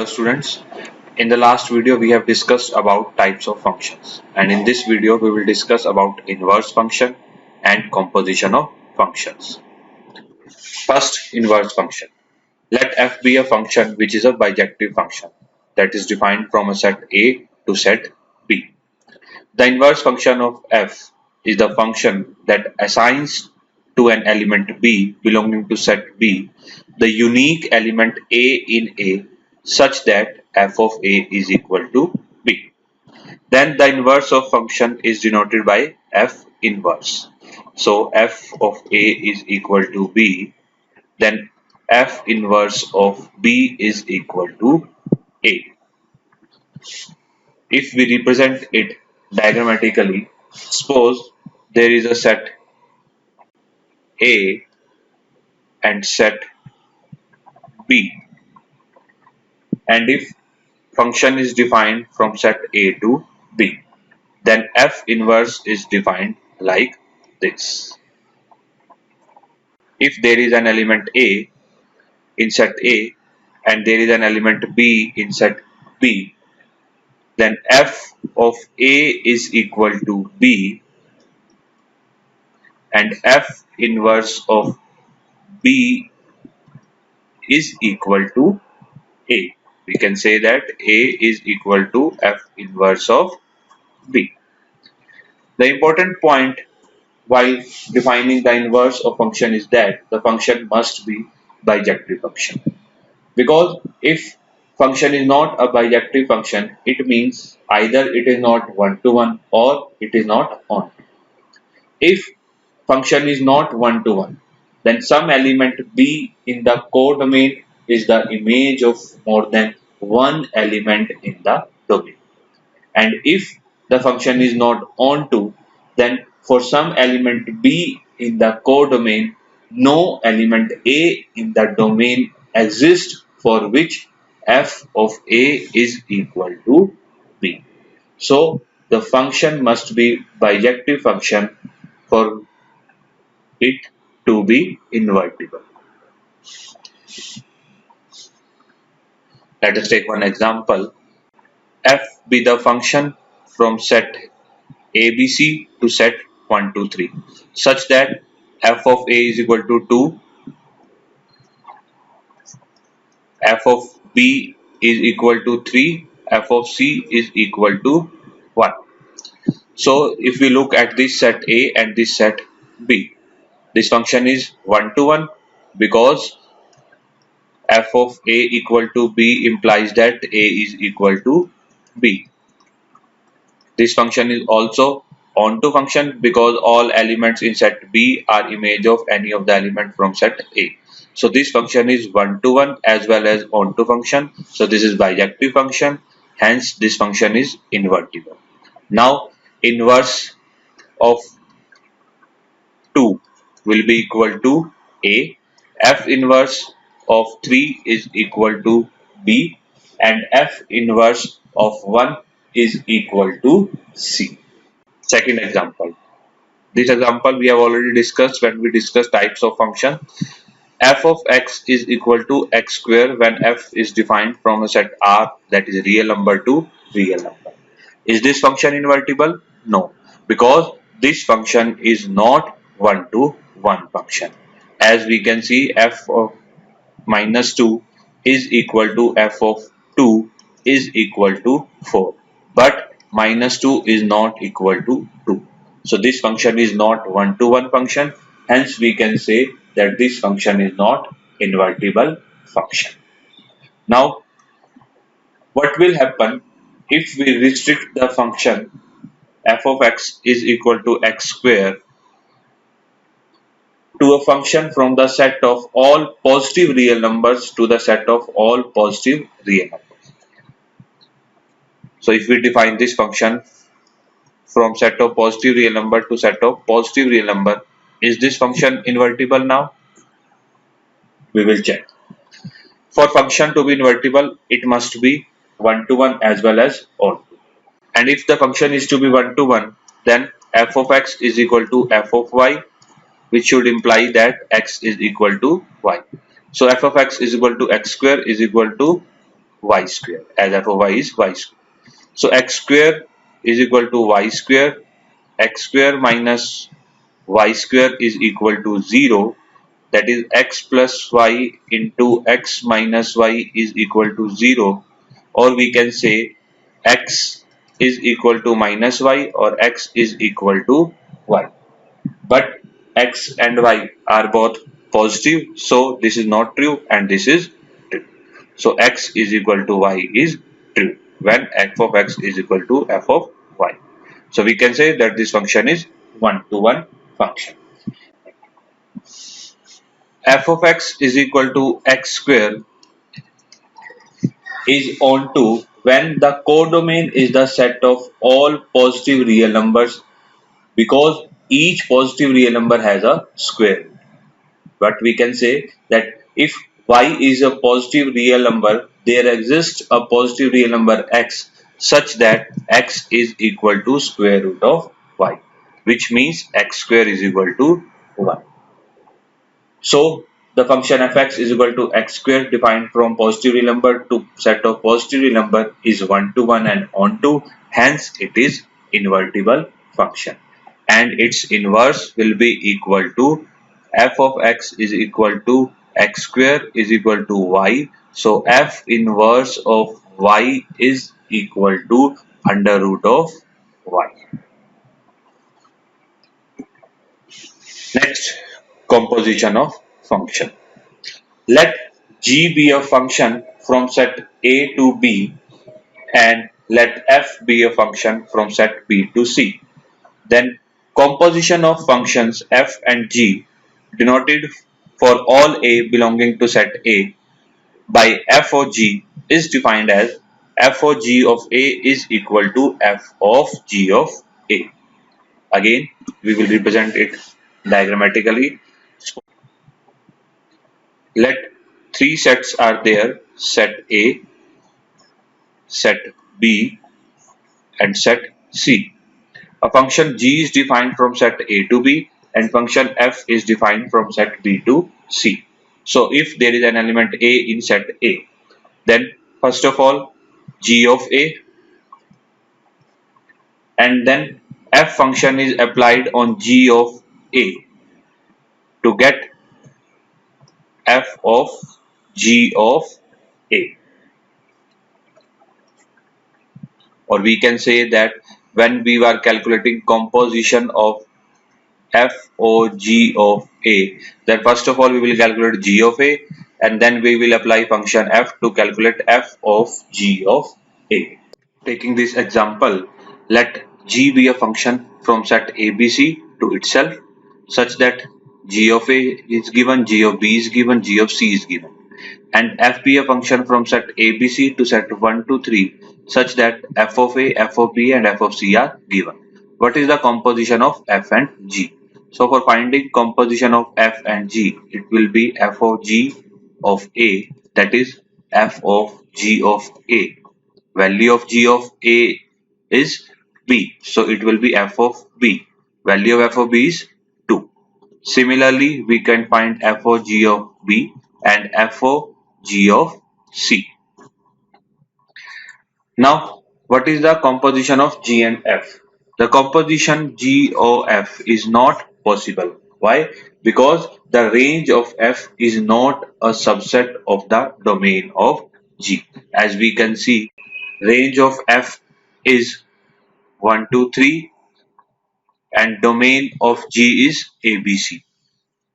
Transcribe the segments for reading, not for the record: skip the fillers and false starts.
Hello students, in the last video we have discussed about types of functions, and in this video we will discuss about inverse function and composition of functions. First, inverse function. Let f be a function which is a bijective function that is defined from a set A to set B. The inverse function of f is the function that assigns to an element B belonging to set B the unique element A in A such that f of A is equal to B. Then the inverse of function is denoted by f inverse. So f of A is equal to B, then f inverse of B is equal to A. If we represent it diagrammatically, suppose there is a set A and set B, and if function is defined from set A to B, then f inverse is defined like this. If there is an element A in set A and there is an element B in set B, then f of A is equal to B and f inverse of B is equal to A. We can say that A is equal to f inverse of B. The important point while defining the inverse of function is that the function must be bijective function. Because if function is not a bijective function, it means either it is not one-to-one or it is not on. If function is not one-to-one, then some element B in the codomain is the image of more than one element in the domain. And if the function is not onto, then for some element B in the codomain, no element A in the domain exists for which f of A is equal to B. So the function must be bijective function for it to be invertible. Let us take one example. F be the function from set ABC to set 1, 2, 3 such that f of A is equal to 2, f of B is equal to 3, f of C is equal to 1. So if we look at this set A and this set B, this function is one-to-one because f of A equal to B implies that A is equal to B. This function is also onto function because all elements in set B are image of any of the element from set A. So this function is one-to-one as well as onto function. So this is bijective function. Hence this function is invertible. Now inverse of 2 will be equal to A. F inverse of 3 is equal to B and F inverse of 1 is equal to C. Second example. This example we have already discussed when we discussed types of function. F of x is equal to x square when f is defined from a set R that is real number to real number. Is this function invertible? No, because this function is not one-to-one function. As we can see, f of minus 2 is equal to f of 2 is equal to 4. But minus 2 is not equal to 2. So this function is not one-to-one function. Hence we can say that this function is not invertible function. Now what will happen if we restrict the function f of x is equal to x square to a function from the set of all positive real numbers to the set of all positive real numbers? So if we define this function from set of positive real number to set of positive real number, is this function invertible now? We will check. For function to be invertible, it must be one-to-one as well as onto. And if the function is to be one-to-one, then f of x is equal to f of y, which should imply that x is equal to y. So f of x is equal to x square is equal to y square, as f of y is y square. So x square is equal to y square, x square minus y square is equal to 0, that is x plus y into x minus y is equal to 0, or we can say x is equal to minus y or x is equal to y. But x and y are both positive, so this is not true and this is true. So x is equal to y is true when f of x is equal to f of y. So we can say that this function is one-to-one function. F of x is equal to x square is onto when the codomain is the set of all positive real numbers, because each positive real number has a square. But we can say that if y is a positive real number, there exists a positive real number x such that x is equal to square root of y, which means x square is equal to 1. So the function fx is equal to x square defined from positive real number to set of positive real number is one-to-one and onto, hence it is invertible function, and its inverse will be equal to f of x is equal to x square is equal to y. So f inverse of y is equal to under root of y. Next, composition of function. Let g be a function from set A to B and let f be a function from set B to C. Then composition of functions f and g denoted for all A belonging to set A by f of g is defined as f of g of A is equal to f of g of A. Again, we will represent it diagrammatically. Let three sets are there: set A, set B, and set C. A function g is defined from set A to B and function f is defined from set B to C. So if there is an element A in set A, then first of all g of A, and then f function is applied on g of A to get f of g of A. Or we can say that when we were calculating composition of f o g of A, then first of all we will calculate g of A and then we will apply function f to calculate f of g of A. Taking this example, let g be a function from set ABC to itself such that g of A is given, g of B is given, g of C is given, and f be a function from set ABC to set 1 to 3 such that f of A, f of B and f of C are given. What is the composition of f and g? So for finding composition of f and g, it will be f of g of A, that is f of g of A. Value of g of A is b, so it will be f of b. Value of f of b is 2. Similarly, we can find f of g of b and f of g of c. Now, what is the composition of g and f? The composition g of f is not possible. Why? Because the range of f is not a subset of the domain of g. As we can see, range of f is 1 2 3 and domain of g is abc.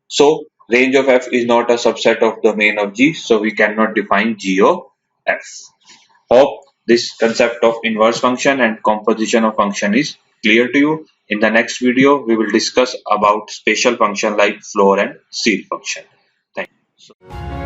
So range of f is not a subset of domain of g, so we cannot define g of f. Hope this concept of inverse function and composition of function is clear to you. In the next video, we will discuss about special function like floor and seal function. Thank you.